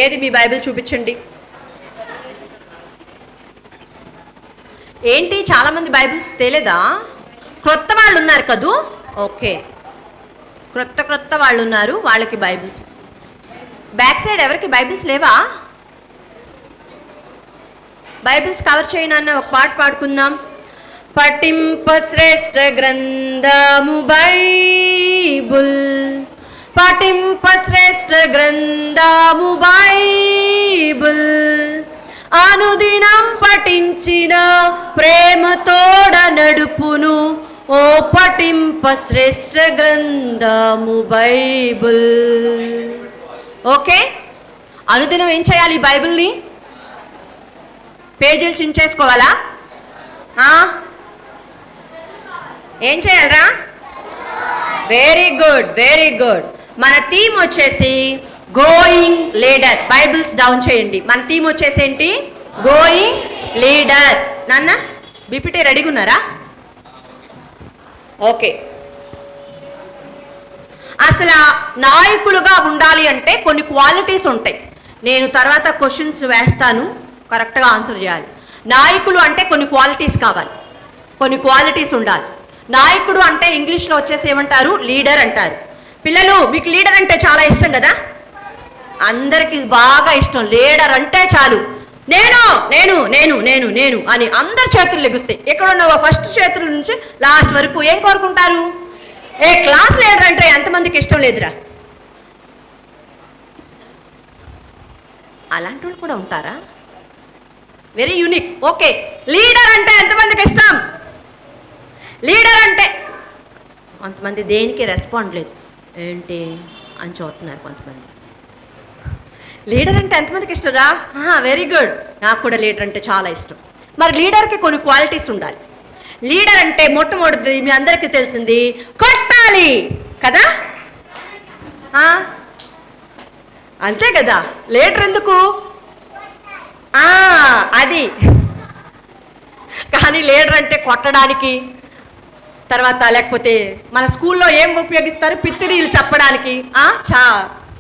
ఏది మీ బైబిల్ చూపించండి. ఏంటి చాలామంది బైబిల్స్ తేలేదా? క్రొత్త వాళ్ళు ఉన్నారు కదూ? ఓకే, క్రొత్త వాళ్ళు ఉన్నారు, వాళ్ళకి బైబిల్స్. బ్యాక్ సైడ్ ఎవరికి బైబిల్స్ లేవా? బైబిల్స్ కవర్ చేయనన్న ఒక పాట పాడుకుందాం. పఠింప శ్రేష్ఠ గ్రంథము బైబుల్, పఠింప శ్రేష్ఠ గ్రంథము బైబుల్, అనుదినం పఠించిన ప్రేమతోడ నడుపును, ఓ పఠింప శ్రేష్ఠ గ్రంథము బైబుల్. ఓకే, అనుదినం ఏం చేయాలి? ఈ బైబిల్ని పేజీలు చించేసుకోవాలా? ఏం చేయాలరా? Very good, very good. మన థీమ్ వచ్చేసి గ్రోయింగ్ లీడర్. బైబిల్స్ డౌన్ చేయండి. మన థీమ్ వచ్చేసి ఏంటి? Growing leader. నాన్న బీపీటీ రెడీగా ఉన్నారా? ఓకే. అసలు నాయకులుగా ఉండాలి అంటే కొన్ని క్వాలిటీస్ ఉంటాయి. నేను తర్వాత క్వశ్చన్స్ వేస్తాను, కరెక్ట్గా ఆన్సర్ చేయాలి. నాయకులు అంటే కొన్ని క్వాలిటీస్ కావాలి, కొన్ని క్వాలిటీస్ ఉండాలి. నాయకుడు అంటే ఇంగ్లీష్లో వచ్చేసి ఏమంటారు? లీడర్ అంటారు. పిల్లలు, మీకు లీడర్ అంటే చాలా ఇష్టం కదా? అందరికీ బాగా ఇష్టం. లీడర్ అంటే చాలు నేను నేను నేను నేను నేను అని అందరు చేతులు లెగుస్తాయి. ఎక్కడున్న ఫస్ట్ చేతుల నుంచి లాస్ట్ వరకు ఏం కోరుకుంటారు? ఏ క్లాస్ లీడర్ అంటే ఎంతమందికి ఇష్టం లేదురా? అలాంటి వాళ్ళు కూడా ఉంటారా? Very unique. ఓకే, లీడర్ అంటే ఎంతమందికి ఇష్టం? లీడర్ అంటే కొంతమంది దేనికి రెస్పాండ్ లేదు, ఏంటి అని చూస్తున్నారు కొంతమంది. లీడర్ అంటే ఎంతమందికి ఇష్టరా? వెరీ గుడ్, నాకు కూడా లీడర్ అంటే చాలా ఇష్టం. మరి లీడర్కి కొన్ని క్వాలిటీస్ ఉండాలి. లీడర్ అంటే మొట్టమొదటిది మీ అందరికీ తెలిసింది, కొట్టాలి కదా? అంతే కదా? లీడర్ ఎందుకు? అది. కానీ లీడర్ అంటే కొట్టడానికి, తర్వాత లేకపోతే మన స్కూల్లో ఏం ఉపయోగిస్తారు? పిత్తిరీలు చెప్పడానికి,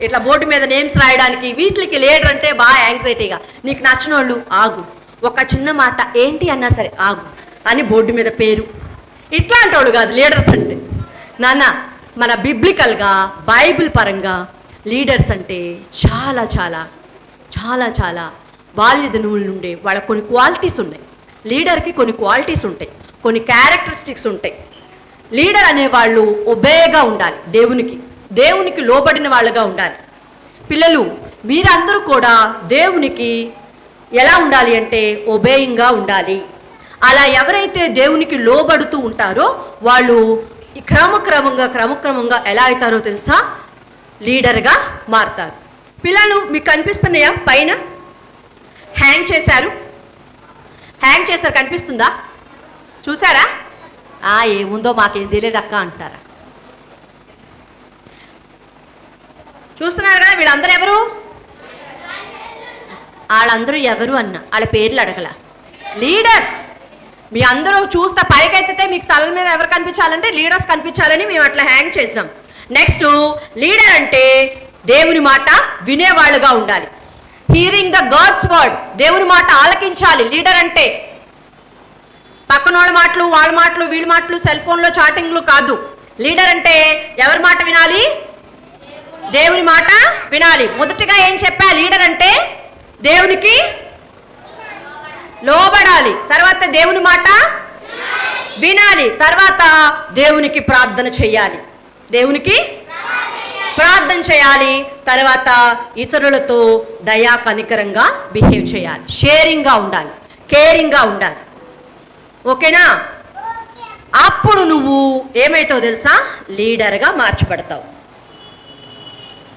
ఇట్లా బోర్డు మీద నేమ్స్ రాయడానికి, వీటికి లీడర్ అంటే బాగా యాంగ్జైటీగా. నీకు నచ్చిన వాళ్ళు ఆగు, ఒక చిన్న మాట ఏంటి అన్నా సరే ఆగు అని బోర్డు మీద పేరు. ఇట్లాంటి వాళ్ళు కాదు లీడర్స్ అంటే. నాన్న, మన బిబ్లికల్గా బైబిల్ పరంగా లీడర్స్ అంటే చాలా చాలా చాలా చాలా బాల్యదనువుల నుండే వాళ్ళ కొన్ని క్వాలిటీస్ ఉన్నాయి. లీడర్కి కొన్ని క్వాలిటీస్ ఉంటాయి, కొన్ని క్యారెక్టరిస్టిక్స్ ఉంటాయి. లీడర్ అనేవాళ్ళు ఒబేగా ఉండాలి, దేవునికి లోబడిన వాళ్ళుగా ఉండాలి. పిల్లలు, మీరందరూ కూడా దేవునికి ఎలా ఉండాలి అంటే ఒబేయింగ్గా ఉండాలి. అలా ఎవరైతే దేవునికి లోబడుతూ ఉంటారో వాళ్ళు క్రమక్రమంగా ఎలా అవుతారో తెలుసా? లీడర్గా మారుతారు. పిల్లలు, మీకు కనిపిస్తున్నాయా? పైన హ్యాంగ్ చేశారు, కనిపిస్తుందా? చూసారా? ఏముందో మాకేం తెలియదు అక్క అంటారా? చూస్తున్నారు కదా? వీళ్ళందరూ ఎవరు? వాళ్ళందరూ ఎవరు అన్న వాళ్ళ పేర్లు అడగల. లీడర్స్. మీ అందరూ చూస్తే పైకెత్తితే మీకు తల మీద ఎవరు కనిపించాలంటే లీడర్స్ కనిపించాలని మేము అట్లా హ్యాంగ్ చేసాం. నెక్స్ట్, లీడర్ అంటే దేవుని మాట వినేవాళ్ళుగా ఉండాలి. హీరింగ్ ద గాడ్స్ వర్డ్, దేవుని మాట ఆలకించాలి లీడర్ అంటే. పక్కన వాళ్ళ మాటలు, వాళ్ళ మాటలు, వీళ్ళ మాటలు, సెల్ ఫోన్లో చాటింగ్లు కాదు. లీడర్ అంటే ఎవరి మాట వినాలి? దేవుని మాట వినాలి. మొదటిగా ఏం చెప్పా? లీడర్ అంటే దేవునికి లోబడాలి, తర్వాత దేవుని మాట వినాలి, తర్వాత దేవునికి ప్రార్థన చేయాలి, తర్వాత ఇతరులతో దయా కనికరంగా బిహేవ్ చేయాలి, షేరింగ్గా ఉండాలి, కేరింగ్గా ఉండాలి. ఓకేనా? అప్పుడు నువ్వు ఏమైతావు తెలుసా? లీడర్గా మార్చబడతావు.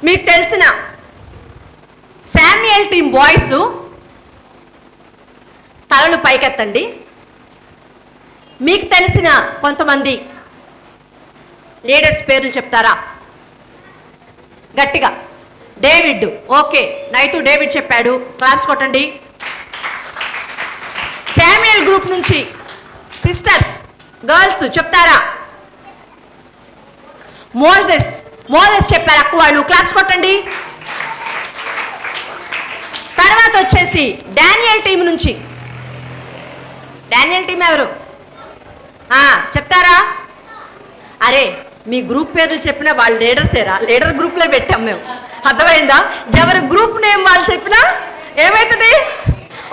మీకు తెలిసిన శామ్యుయల్ టీమ్ బాయ్స్ తలలు పైకెత్తండి. మీకు తెలిసిన కొంతమంది లీడర్స్ పేర్లు చెప్తారా? గట్టిగా. డేవిడ్. ఓకే, నైతు డేవిడ్ చెప్పాడు, క్లాప్స్ కొట్టండి. శామ్యుయల్ గ్రూప్ నుంచి సిస్టర్స్, గర్ల్స్ చెప్తారా? మోజెస్ చెప్పారు అక్క వాళ్ళు, క్లాప్స్ కొట్టండి. తర్వాత వచ్చేసి డానియల్ టీం నుంచి. డానియల్ టీం ఎవరు చెప్తారా? అరే మీ గ్రూప్ పేర్లు చెప్పినా వాళ్ళు లీడర్సేరా, లీడర్ గ్రూప్లో పెట్టాం మేము. అర్థమైందా? ఎవరి గ్రూప్ నేమ్ వాళ్ళు చెప్పినా ఏమవుతుంది?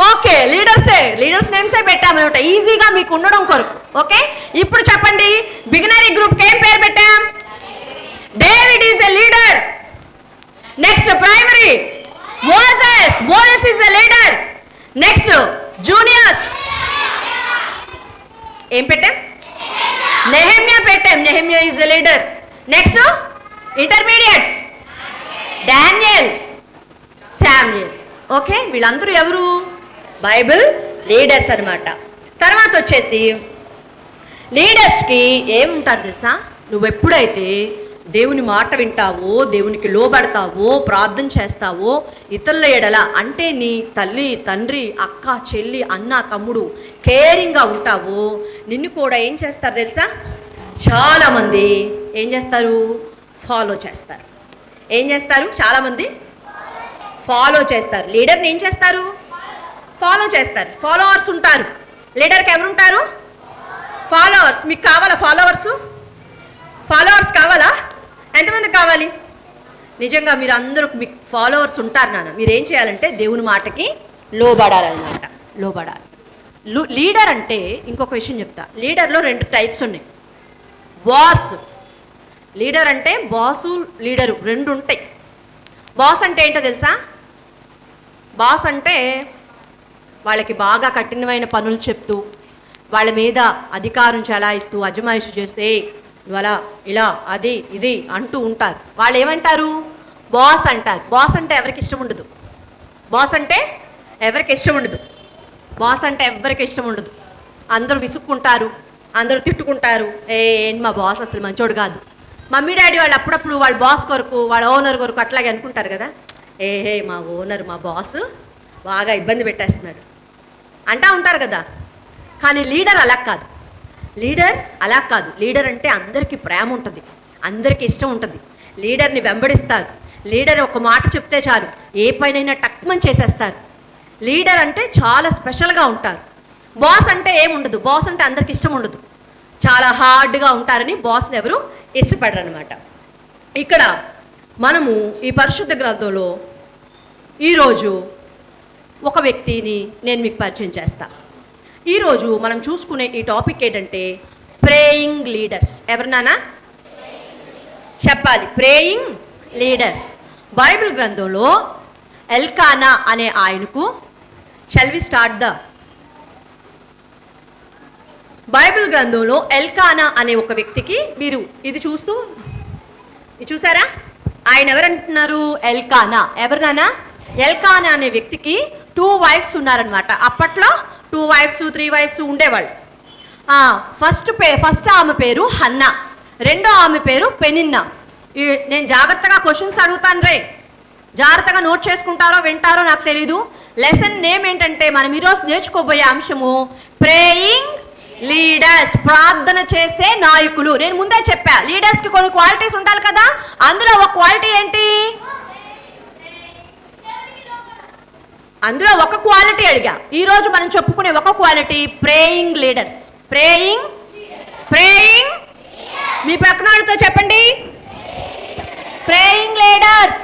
ఓకే, లీడర్స్ నేమ్సే పెట్టామన్నమాట, ఈజీగా మీకు ఉండడం కొరకు. ఓకే, ఇప్పుడు చెప్పండి, బిగినరీ గ్రూప్కి ఏం పేరు పెట్టాం? David is a leader. Next primary Moses is a leader. Next juniors ఏం పెట్టాం? నెహెమ్యా పెట్టాం, Nehemiah is a leader. Next intermediates Daniel, Samuel. Okay, వీళ్ళందరూ ఎవరు? బైబిల్ లీడర్స్ అన్నమాట. తర్వాత వచ్చేసి లీడర్స్కి ఏముంటారు తెలుసా? నువ్వు ఎప్పుడైతే దేవుని మాట వింటావో, దేవునికి లోబడతావో, ప్రార్థన చేస్తావో, ఇతరుల ఎడల అంటే నీ తల్లి, తండ్రి, అక్క, చెల్లి, అన్న, తమ్ముడు కేరింగ్గా ఉంటావో, నిన్ను కూడా ఏం చేస్తారు తెలుసా? చాలామంది ఏం చేస్తారు? ఫాలో చేస్తారు. ఏం చేస్తారు? చాలామంది ఫాలో చేస్తారు. లీడర్ని ఏం చేస్తారు? ఫాలో చేస్తారు. ఫాలోవర్స్ ఉంటారు. లీడర్కి ఎవరు ఉంటారు? ఫాలోవర్స్. మీకు కావాలా ఫాలోవర్స్ కావాలా? ఎంతమంది కావాలి? నిజంగా మీరు అందరూ మీకు ఫాలోవర్స్ ఉంటారు నాన్న. మీరు ఏం చేయాలంటే దేవుని మాటకి లోబడాలన్నమాట, లోబడాలి. లీడర్ అంటే ఇంకొక విషయం చెప్తా. లీడర్లో 2 టైప్స్ ఉన్నాయి. బాస్, లీడర్ అంటే బాసు, లీడరు 2 ఉంటాయి. బాస్ అంటే ఏంటో తెలుసా? బాస్ అంటే వాళ్ళకి బాగా కఠినమైన పనులు చెప్తూ, వాళ్ళ మీద అధికారం చెలాయిస్తూ, అజమాయిషి చేస్తే ఇవాళ ఇలా అది ఇది అంటూ ఉంటారు. వాళ్ళు ఏమంటారు? బాస్ అంటారు. బాస్ అంటే ఎవరికి ఇష్టం ఉండదు. బాస్ అంటే ఎవరికి ఇష్టం ఉండదు. అందరూ విసుక్కుంటారు, అందరూ తిట్టుకుంటారు. ఏంటి మా బాస్ అసలు మంచోడు కాదు. మమ్మీ డాడీ వాళ్ళు అప్పుడప్పుడు వాళ్ళ బాస్ కొరకు, వాళ్ళ ఓనర్ కొరకు అట్లాగే అనుకుంటారు కదా, మా ఓనర్, మా బాస్ బాగా ఇబ్బంది పెట్టేస్తున్నాడు అంటా ఉంటారు కదా. కానీ లీడర్ అలా కాదు. లీడర్ అంటే అందరికీ ప్రేమ ఉంటుంది, అందరికీ ఇష్టం ఉంటుంది. లీడర్ని వెంబడిస్తారు. లీడర్ ఒక మాట చెప్తే చాలు, ఏ పైనైనా టక్మని చేసేస్తారు. లీడర్ అంటే చాలా స్పెషల్గా ఉంటారు. బాస్ అంటే ఏముండదు. బాస్ అంటే అందరికి ఇష్టం ఉండదు, చాలా హార్డ్గా ఉంటారని బాస్ని ఎవరు ఇష్టపడరు అనమాట. ఇక్కడ మనము ఈ పరిశుద్ధ గ్రంథంలో ఈరోజు ఒక వ్యక్తిని నేను మీకు పరిచయం చేస్తాను. ఈరోజు మనం చూసుకునే ఈ టాపిక్ ఏంటంటే ప్రేయింగ్ లీడర్స్. ఎవరినానా చెప్పాలి? Praying leaders. బైబిల్ గ్రంథంలో ఎల్కానా అనే ఆయనకు, shall we start the Bible గ్రంథంలో ఎల్కానా అనే ఒక వ్యక్తికి, మీరు ఇది చూసారా? ఆయన ఎవరంటున్నారు? ఎల్కానా. ఎవరినానా? ఎల్కానా అనే వ్యక్తికి 2 వైఫ్స్ ఉన్నారనమాట. అప్పట్లో 2 వైఫ్స్ 3 వైఫ్స్ ఉండేవాళ్ళు. ఫస్ట్ ఆమె పేరు హన్నా, రెండో ఆమె పేరు పెనిన్నా. నేను జాగ్రత్తగా క్వశ్చన్స్ అడుగుతాను రే, జాగ్రత్తగా నోట్ చేసుకుంటారో వింటారో నాకు తెలీదు. లెసన్ నేమ్ ఏంటంటే మనం ఈరోజు నేర్చుకోబోయే అంశము ప్రేయింగ్ లీడర్స్, ప్రార్థన చేసే నాయకులు. నేను ముందే చెప్పా, లీడర్స్కి కొన్ని క్వాలిటీస్ ఉండాలి కదా. అందులో ఒక క్వాలిటీ ఏంటి? అందులో ఒక క్వాలిటీ అడిగా. ఈరోజు మనం చెప్పుకునే ఒక క్వాలిటీ ప్రేయింగ్ లీడర్స్. ప్రేయింగ్ మీ పక్కనతో చెప్పండి, ప్రేయింగ్ లీడర్స్.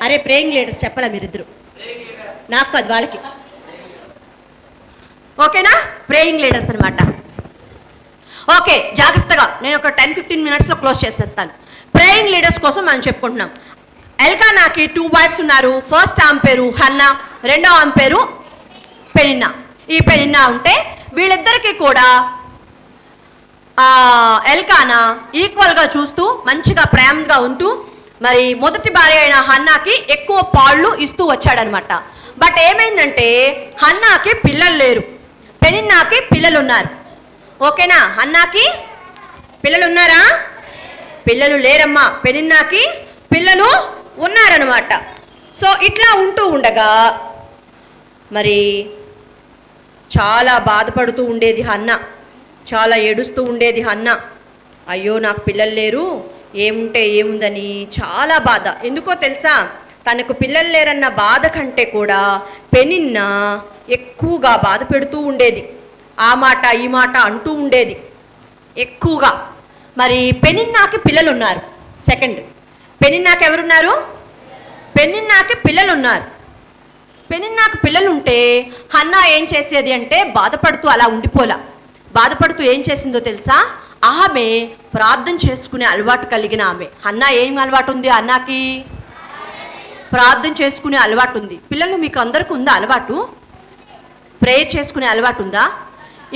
అరే ప్రేయింగ్ లీడర్స్ చెప్పాలా మీరిద్దరు? నాకు కాదు, వాళ్ళకి. ఓకేనా? ప్రేయింగ్ లీడర్స్ అనమాట. ఓకే, జాగ్రత్తగా నేను ఒక 10-15 మినిట్స్లో క్లోజ్ చేసేస్తాను. ప్రేయింగ్ లీడర్స్ కోసం మనం చెప్పుకుంటున్నాం. ఎల్కానాకి 2 వైఫ్స్ ఉన్నారు. ఫస్ట్ ఆమె పేరు హన్నా, రెండో ఆమె పేరు పెనిన్నా. ఈ పెనిన్నా ఉంటే వీళ్ళిద్దరికీ కూడా ఎల్కానా ఈక్వల్గా చూస్తూ మంచిగా ప్రేమగా ఉంటూ, మరి మొదటి భార్య అయిన హన్నాకి ఎక్కువ పాళ్ళు ఇస్తూ వచ్చాడనమాట. బట్ ఏమైందంటే హన్నాకి పిల్లలు లేరు, పెనిన్నాకి పిల్లలు ఉన్నారు. ఓకేనా? హన్నాకి పిల్లలు ఉన్నారా? పిల్లలు లేరమ్మా. పెనిన్నాకి పిల్లలు ఉన్నారనమాట. సో ఇట్లా ఉంటూ ఉండగా మరి చాలా బాధపడుతూ ఉండేది హన్నా, చాలా ఏడుస్తూ ఉండేది హన్నా. అయ్యో నాకు పిల్లలు లేరు, ఏముంటే ఏముందని చాలా బాధ. ఎందుకో తెలుసా? తనకు పిల్లలు లేరన్న బాధ కంటే కూడా పెనిన్న ఎక్కువగా బాధ పెడుతూ ఉండేది. ఆ మాట ఈ మాట అంటూ ఉండేది ఎక్కువగా. మరి పెనిన్నాకి పిల్లలు ఉన్నారు. సెకండ్, పెనిన్నాకి ఎవరున్నారు? పెనిన్నాకి పిల్లలు ఉన్నారు. పెనిన్నాకి పిల్లలు ఉంటే హన్నా ఏం చేసేది అంటే బాధపడుతూ అలా ఉండిపోలా. బాధపడుతూ ఏం చేసిందో తెలుసా? ఆమె ప్రార్థన చేసుకునే అలవాటు కలిగిన ఆమె. హన్నా ఏం అలవాటు ఉంది? అన్నాకి ప్రార్థన చేసుకునే అలవాటు ఉంది. పిల్లలు మీకు అందరికీ ఉందా అలవాటు? ప్రేయర్ చేసుకునే అలవాటు ఉందా?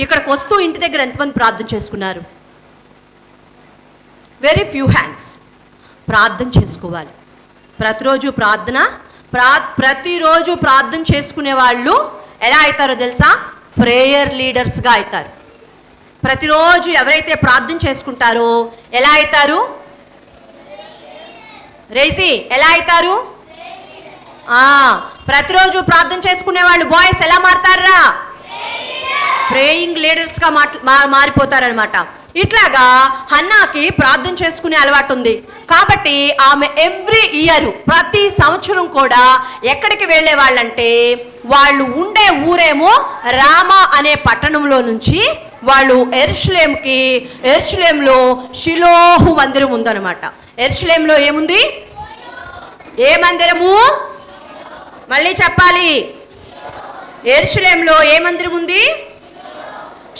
ఇక్కడికి వస్తూ ఇంటి దగ్గర ఎంతమంది ప్రార్థన చేసుకున్నారు? Very few hands. ప్రార్థన చేసుకోవాలి ప్రతిరోజు. ప్రతిరోజు ప్రార్థన చేసుకునే వాళ్ళు ఎలా అవుతారో తెలుసా? ప్రేయర్ లీడర్స్గా అవుతారు. ప్రతిరోజు ఎవరైతే ప్రార్థన చేసుకుంటారో ఎలా అవుతారు? రేసి ఎలా అవుతారు? ప్రతిరోజు ప్రార్థన చేసుకునే వాళ్ళు బాయ్స్ ఎలా మారుతారా? ప్రేయింగ్ లీడర్స్గా మారిపోతారనమాట. ఇట్లాగా హన్నాకి ప్రార్థన చేసుకునే అలవాటు ఉంది కాబట్టి ఆమె ఎవ్రీ ఇయర్, ప్రతి సంవత్సరం కూడా ఎక్కడికి వెళ్ళే వాళ్ళంటే, వాళ్ళు ఉండే ఊరేమో రామా అనే పట్టణంలో నుంచి వాళ్ళు ఎరుషలేంలో షిలోహు మందిరం ఉందన్నమాట. ఎరుషలేంలో ఏముంది? ఏ మందిరము? మళ్ళీ చెప్పాలి. ఎరుషలేంలో ఏ మందిరం ఉంది?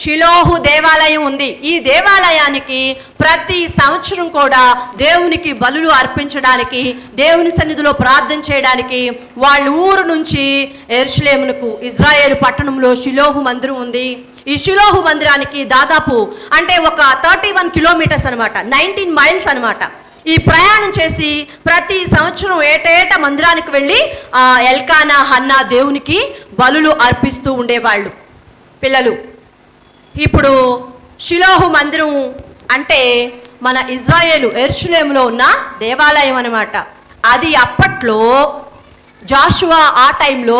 షిలోహు దేవాలయం ఉంది. ఈ దేవాలయానికి ప్రతి సంవత్సరం కూడా దేవునికి బలులు అర్పించడానికి, దేవుని సన్నిధిలో ప్రార్థన చేయడానికి వాళ్ళ ఊరు నుంచి ఎరుషలేమునకు, ఇజ్రాయేలు పట్టణంలో షిలోహు మందిరం ఉంది. ఈ షిలోహు మందిరానికి దాదాపు అంటే ఒక 31 కిలోమీటర్స్ అనమాట, 19 మైల్స్ అనమాట. ఈ ప్రయాణం చేసి ప్రతి సంవత్సరం ఏటేటా మందిరానికి వెళ్ళి ఎల్కానా, హన్నా దేవునికి బలులు అర్పిస్తూ ఉండేవాళ్ళు. పిల్లలు, ఇప్పుడు షిలోహు మందిరం అంటే మన ఇజ్రాయేలు ఎరుషలేములో ఉన్న దేవాలయం అనమాట. అది అప్పట్లో జాషువా, ఆ టైంలో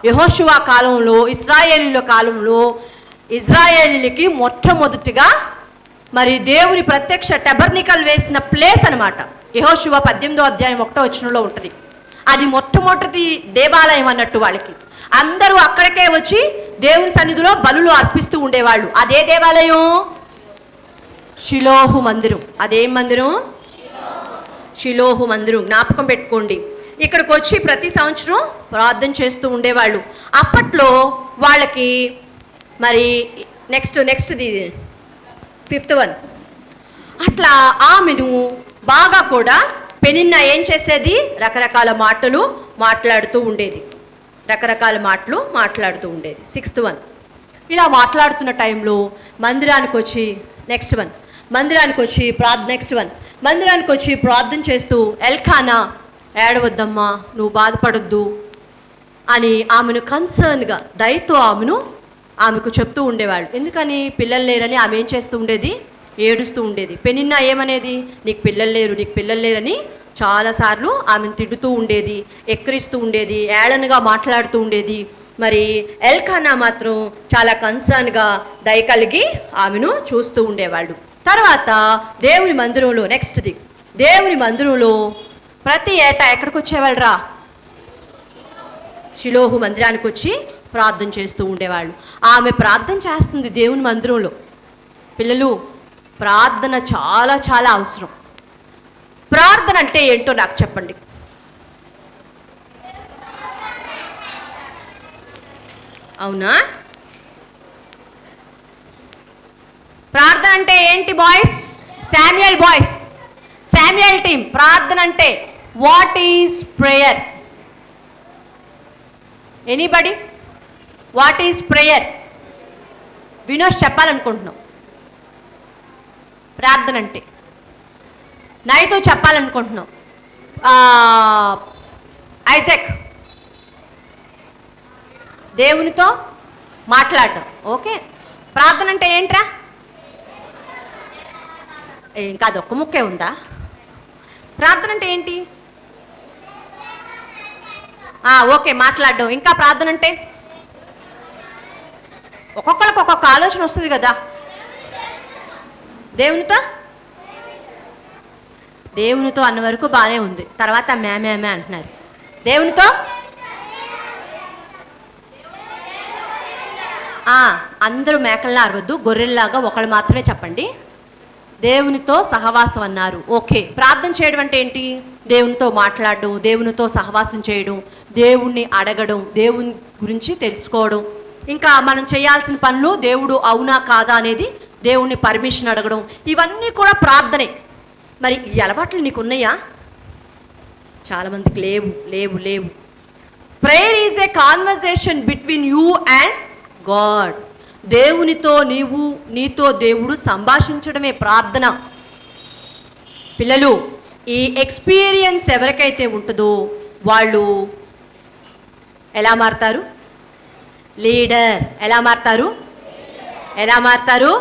యెహోషువ కాలంలో, ఇశ్రాయేలీల కాలంలో ఇజ్రాయేలీలకి మొట్టమొదటిగా మరి దేవుని ప్రత్యక్ష టెబర్నికల్ వేసిన ప్లేస్ అనమాట. యెహోషువ 18వ అధ్యాయం 1వ వచనంలో ఉంటుంది. అది మొట్టమొదటి దేవాలయం అన్నట్టు. వాళ్ళకి అందరూ అక్కడికే వచ్చి దేవుని సన్నిధిలో బలులు అర్పిస్తూ ఉండేవాళ్ళు. అదే దేవాలయం షిలోహు మందిరం. అదేం మందిరం? షిలోహు మందిరం. జ్ఞాపకం పెట్టుకోండి. ఇక్కడికి వచ్చి ప్రతి సంవత్సరం ప్రార్థన చేస్తూ ఉండేవాళ్ళు. అప్పట్లో వాళ్ళకి మరి నెక్స్ట్ది 5th వన్. అట్లా ఆమెను బాగా కూడా పెనిన్నా ఏం చేసేది? రకరకాల మాటలు మాట్లాడుతూ ఉండేది. 6th one. ఇలా మాట్లాడుతున్న టైంలో మందిరానికి వచ్చి మందిరానికి వచ్చి ప్రార్థన చేస్తూ, ఎల్కానా ఏడవద్దమ్మా, నువ్వు బాధపడొద్దు అని ఆమెను కన్సర్న్గా, దయతో ఆమెకు చెప్తూ ఉండేవాళ్ళు. ఎందుకని? పిల్లలు లేరని ఆమె ఏం చేస్తూ ఉండేది? ఏడుస్తూ ఉండేది. పెనిన్నా ఏమనేది? నీకు పిల్లలు లేరని చాలాసార్లు ఆమెను తిడుతూ ఉండేది, ఎక్కిరిస్తూ ఉండేది, ఏళనగా మాట్లాడుతూ ఉండేది. మరి ఎల్కానా మాత్రం చాలా కన్సర్న్గా, దయ కలిగి ఆమెను చూస్తూ ఉండేవాళ్ళు. తర్వాత దేవుని మందిరంలో దేవుని మందిరంలో ప్రతి ఏటా ఎక్కడికి వచ్చేవాళ్ళు రా? షిలోహు మందిరానికి వచ్చి ప్రార్థన చేస్తూ ఉండేవాళ్ళు. ఆమె ప్రార్థన చేస్తుంది దేవుని మందిరంలో. పిల్లలు, ప్రార్థన చాలా చాలా అవసరం. ప్రార్థన అంటే ఏంటో నాకు చెప్పండి. అవునా? ప్రార్థన అంటే ఏంటి బాయ్స్? శామ్యుయల్ టీమ్, ప్రార్థన అంటే what is prayer? Anybody? What is prayer? Vinosh చెప్పాలనుకుంటున్నాం. ప్రార్థన అంటే నైతో చెప్పాలనుకుంటున్నాం. ఐజాక్, దేవునితో మాట్లాడటం. ఓకే, ప్రార్థన అంటే ఏంట్రా? ఇంకా అదొక్క ముక్కే ఉందా? ప్రార్థన అంటే ఏంటి? ఓకే, మాట్లాడడం. ఇంకా ప్రార్థన అంటే ఒక్కొక్కరికి ఒక్కొక్క ఆలోచన వస్తుంది కదా. దేవునితో అన్న వరకు బాగానే ఉంది. తర్వాత మ్యామే అంటున్నారు. దేవునితో అందరూ మేకల్లా అరవద్దు, గొర్రెల్లాగా ఒకళ్ళు మాత్రమే చెప్పండి. దేవునితో సహవాసం అన్నారు. ఓకే, ప్రార్థన చేయడం అంటే ఏంటి? దేవునితో మాట్లాడడం, దేవునితో సహవాసం చేయడం, దేవుణ్ణి అడగడం, దేవుని గురించి తెలుసుకోవడం, ఇంకా మనం చేయాల్సిన పనులు దేవుడు అవునా కాదా అనేది దేవుణ్ణి పర్మిషన్ అడగడం, ఇవన్నీ కూడా ప్రార్థనే. మరి ఈ అలవాట్లు నీకు ఉన్నాయా? చాలామందికి లేవు లేవు లేవు. Prayer is a conversation between you and God. దేవునితో నీతో దేవుడు సంభాషించడమే ప్రార్థన. పిల్లలు, ఈ ఎక్స్పీరియన్స్ ఎవరికైతే ఉంటుందో వాళ్ళు ఎలా మారుతారు? లీడర్. ఎలా మారుతారు? ఎలా మారుతారు?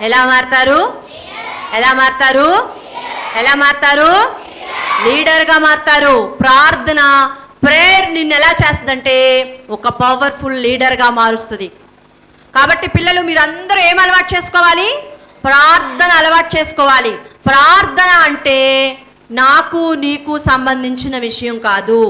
ఎలా మారుతారు? ఎలా మారుతారు? ఎలా మారుతారు? లీడర్గా మారుతారు. ప్రార్థన, ప్రేయర్ నిన్ను ఎలా చేస్తుందంటే ఒక పవర్ఫుల్ లీడర్గా మారుస్తుంది. కాబట్టి పిల్లలు, మీరందరూ ఏం అలవాటు చేసుకోవాలి? ప్రార్థన అలవాటు చేసుకోవాలి. ప్రార్థన అంటే నాకు నీకు సంబంధించిన విషయం కాదు.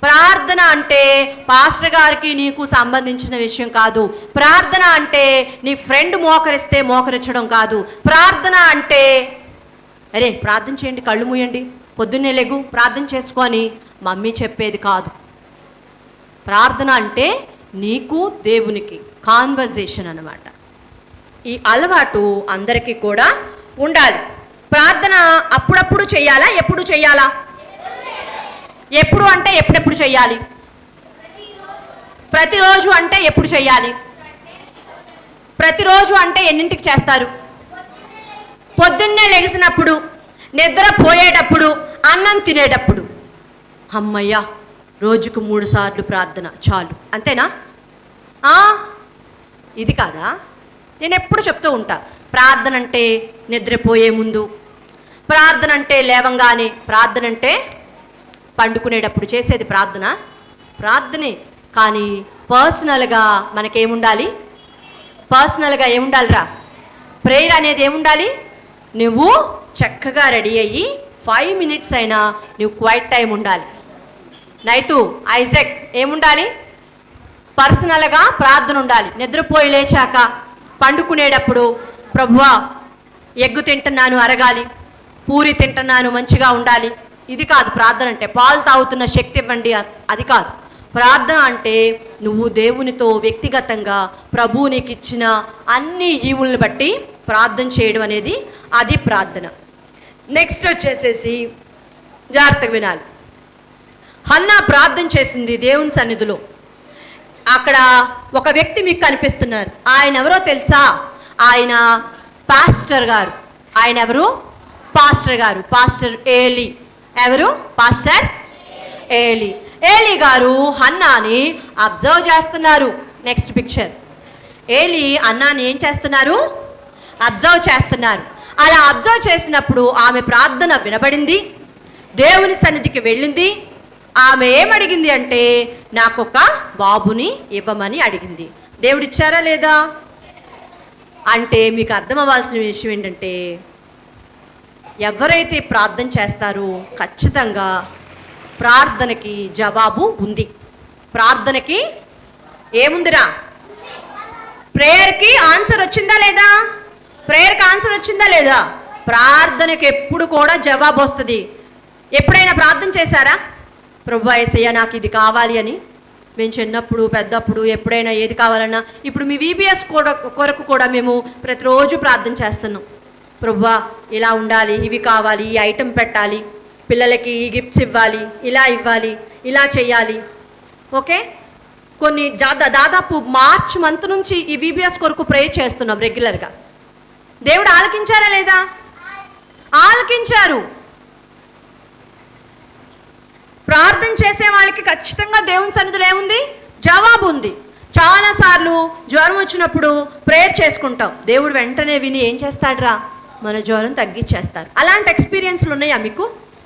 ప్రార్థన అంటే పాస్టర్ గారికి నీకు సంబంధించిన విషయం కాదు. ప్రార్థన అంటే నీ ఫ్రెండ్ మోకరిస్తే మోకరించడం కాదు. ప్రార్థన అంటే అరే ప్రార్థన చేయండి, కళ్ళు మూయండి, పొద్దున్నే లెగు ప్రార్థన చేసుకొని మమ్మీ చెప్పేది కాదు. ప్రార్థన అంటే నీకు దేవునికి కాన్వర్జేషన్ అన్నమాట. ఈ అలవాటు అందరికీ కూడా ఉండాలి. ప్రార్థన అప్పుడప్పుడు చేయాలా? ఎప్పుడు చేయాలా? ఎప్పుడు అంటే ఎప్పుడెప్పుడు చేయాలి? ప్రతిరోజు అంటే ఎప్పుడు చేయాలి? ప్రతిరోజు అంటే ఎన్నింటికి చేస్తారు? పొద్దున్నే లెగిసినప్పుడు, నిద్రపోయేటప్పుడు, అన్నం తినేటప్పుడు. అమ్మయ్యా, రోజుకు 3 సార్లు ప్రార్థన చాలు, అంతేనా? ఇది కాదా? నేను ఎప్పుడు చెప్తూ ఉంటా, ప్రార్థన అంటే నిద్రపోయే ముందు, ప్రార్థన అంటే లేవంగానే, ప్రార్థన అంటే పండుకునేటప్పుడు చేసేది ప్రార్థన. ప్రార్థనే, కానీ పర్సనల్గా మనకేముండాలి? పర్సనల్గా ఏముండాలిరా? ప్రేయర్ అనేది ఏముండాలి? నువ్వు చక్కగా రెడీ అయ్యి 5 మినిట్స్ అయినా నువ్వు క్వైట్ టైం ఉండాలి. నైతు ఐజాక్ ఏముండాలి? పర్సనల్గా ప్రార్థన ఉండాలి. నిద్రపోయి లేచాక, పండుకునేటప్పుడు, ప్రభువా ఎగ్గు తింటున్నాను అరగాలి, పూరి తింటున్నాను మంచిగా ఉండాలి. ఇది కాదు ప్రార్థన అంటే. పాలు తాగుతున్న శక్తి ఇవ్వండి, అది కాదు. ప్రార్థన అంటే నువ్వు దేవునితో వ్యక్తిగతంగా ప్రభువు నీకు ఇచ్చిన అన్ని ఈవుల్ని బట్టి ప్రార్థన చేయడం అనేది అది ప్రార్థన. నెక్స్ట్ వచ్చేసేసి జాగ్రత్తగా వినాలి. హన్నా ప్రార్థన చేసింది దేవుని సన్నిధిలో. అక్కడ ఒక వ్యక్తి మీకు కనిపిస్తున్నారు. ఆయన ఎవరో తెలుసా? ఆయన పాస్టర్ గారు. ఆయన ఎవరు? పాస్టర్ గారు. Pastor Eli. ఎవరు? Pastor Eli. ఏలి గారు హన్నాని అబ్జర్వ్ చేస్తున్నారు. Next picture. ఏలి అన్నాని ఏం చేస్తున్నారు? అబ్జర్వ్ చేస్తున్నారు. అలా అబ్జర్వ్ చేసినప్పుడు ఆమె ప్రార్థన వినబడింది, దేవుని సన్నిధికి వెళ్ళింది. ఆమె ఏమడిగింది అంటే నాకు ఒక బాబుని ఇవ్వమని అడిగింది. దేవుడు ఇచ్చారా లేదా? అంటే మీకు అర్థం అవ్వాల్సిన విషయం ఏంటంటే, ఎవరైతే ప్రార్థన చేస్తారో ఖచ్చితంగా ప్రార్థనకి జవాబు ఉంది. ప్రార్థనకి ఏముందిరా? ప్రేయర్కి ఆన్సర్ వచ్చిందా లేదా? ప్రేయర్కి ఆన్సర్ వచ్చిందా లేదా? ప్రార్థనకి ఎప్పుడు కూడా జవాబు వస్తుంది. ఎప్పుడైనా ప్రార్థన చేశారా? ప్రభువా యేసయ్యా నాకు ఇది కావాలి అని? మేము చిన్నప్పుడు పెద్దప్పుడు ఎప్పుడైనా ఏది కావాలన్నా, ఇప్పుడు మీ VBS కొరకు కూడా మేము ప్రతిరోజు ప్రార్థన చేస్తున్నాం. ప్రభువా ఇలా ఉండాలి, ఇవి కావాలి, ఈ ఐటెం పెట్టాలి, పిల్లలకి ఈ గిఫ్ట్స్ ఇవ్వాలి, ఇలా చేయాలి. ఓకే, కొన్ని దాదాపు మార్చ్ మంత్ నుంచి ఈ VBS కొరకు ప్రే చేస్తున్నాం రెగ్యులర్గా. దేవుడు ఆలకించారా లేదా? ఆలకించారు. ప్రార్థన చేసే వాళ్ళకి ఖచ్చితంగా దేవుని సన్నిధిలో ఏముంది? జవాబు ఉంది. చాలాసార్లు జ్వరం వచ్చినప్పుడు ప్రేయర్ చేసుకుంటాం, దేవుడు వెంటనే విని ఏం చేస్తాడురా? మన జ్వరం తగ్గించేస్తారు. అలాంటి ఎక్స్పీరియన్స్లు ఉన్నాయా మీకు?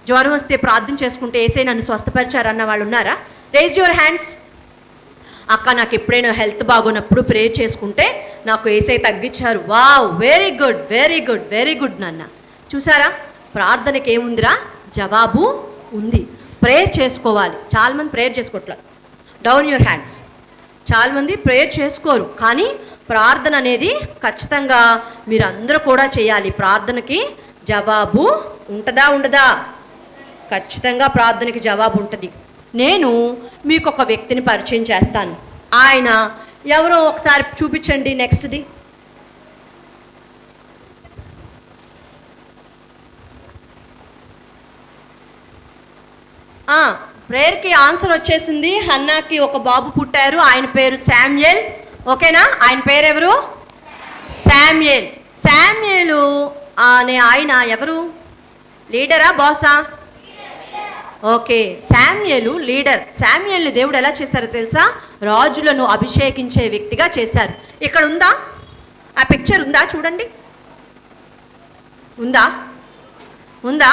జ్వరం వస్తే ప్రార్థన చేసుకుంటే ఏసై నన్ను స్వస్థపరిచారన్న వాళ్ళు ఉన్నారా? Raise your hands. అక్క నాకు ఎప్పుడైనా హెల్త్ బాగున్నప్పుడు ప్రేయర్ చేసుకుంటే నాకు ఏసై తగ్గించారు. Wow, very good very good very good నాన్న. చూసారా, ప్రార్థనకి ఏముందిరా? జవాబు ఉంది. ప్రేయర్ చేసుకోవాలి. చాలామంది ప్రేయర్ చేసుకోవట్లేదు. Down your hands. చాలామంది ప్రేయర్ చేసుకోరు, కానీ ప్రార్థన అనేది ఖచ్చితంగా మీరు అందరూ కూడా చేయాలి. ప్రార్థనకి జవాబు ఉంటుందా ఉండదా? ఖచ్చితంగా ప్రార్థనకి జవాబు ఉంటుంది. నేను మీకు ఒక వ్యక్తిని పరిచయం చేస్తాను. ఆయన ఎవరో ఒకసారి చూపించండి. నెక్స్ట్ది. ప్రేయర్కి ఆన్సర్ వచ్చేసింది. హన్నాకి ఒక బాబు పుట్టారు, ఆయన పేరు శామ్యూయల్. ఓకేనా? ఆయన పేరు ఎవరు? శామ్యూయల్. శామ్యూయలు అనే ఆయన ఎవరు? లీడరా బాసా? Okay, శామ్యూయలు leader. శామ్యూయల్ని దేవుడు ఎలా చేశారో తెలుసా? రాజులను అభిషేకించే వ్యక్తిగా చేశారు. ఇక్కడ ఉందా ఆ పిక్చర్? ఉందా? చూడండి. ఉందా? ఉందా?